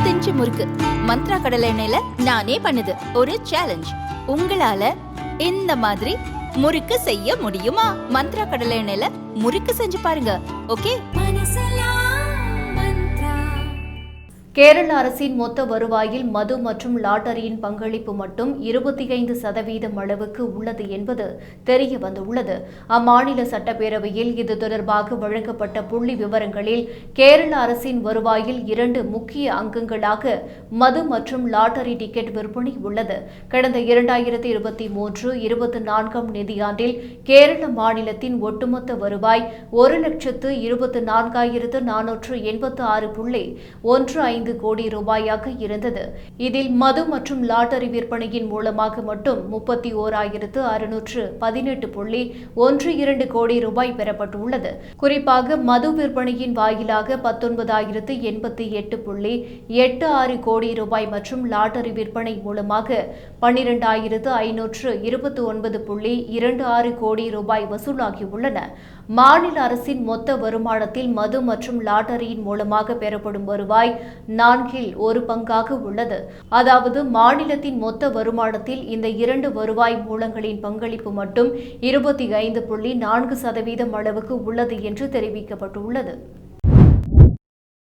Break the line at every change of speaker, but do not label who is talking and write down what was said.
Inch முறுக்கு மந்த்ரா கடலை எண்ணெயில நானே பண்ணுது ஒரு சேலஞ்ச். உங்களால இந்த மாதிரி முறுக்கு செய்ய முடியுமா? மந்த்ரா கடலை எண்ணெயில முறுக்கு செஞ்சு பாருங்க. ஓகே.
கேரள அரசின் மொத்த வருவாயில் மது மற்றும் லாட்டரியின் பங்களிப்பு மட்டும் 25% அளவுக்கு உள்ளது என்பது தெரிய வந்துள்ளது. அம்மாநில சட்டப்பேரவையில் இது தொடர்பாக வழங்கப்பட்ட புள்ளி விவரங்களில் கேரள அரசின் வருவாயில் 2 முக்கிய அங்கங்களாக மது மற்றும் லாட்டரி டிக்கெட் விற்பனை உள்ளது. கடந்த 2023-24 நிதியாண்டில் கேரள மாநிலத்தின் ஒட்டுமொத்த வருவாய் 1,24,486.15 கோடி ரூபாயாக இருந்தது. இதில் மது மற்றும் லாட்டரி விற்பனையின் மூலமாக மட்டும் 31,618.12 கோடி ரூபாய் பெறப்பட்டுள்ளது. குறிப்பாக மது விற்பனையின் வாயிலாக 19,088.86 கோடி ரூபாய் மற்றும் லாட்டரி விற்பனை மூலமாக 12,529.26 கோடி ரூபாய் வசூலாகியுள்ளன. மாநில அரசின் மொத்த வருமானத்தில் மது மற்றும் லாட்டரியின் மூலமாக பெறப்படும் வருவாய் 1/4 பங்காக உள்ளது. அதாவது மாநிலத்தின் மொத்த வருமானத்தில் இந்த 2 வருவாய் மூலங்களின் பங்களிப்பு மட்டும் 25.4% அளவுக்கு உள்ளது என்று தெரிவிக்கப்பட்டுள்ளது.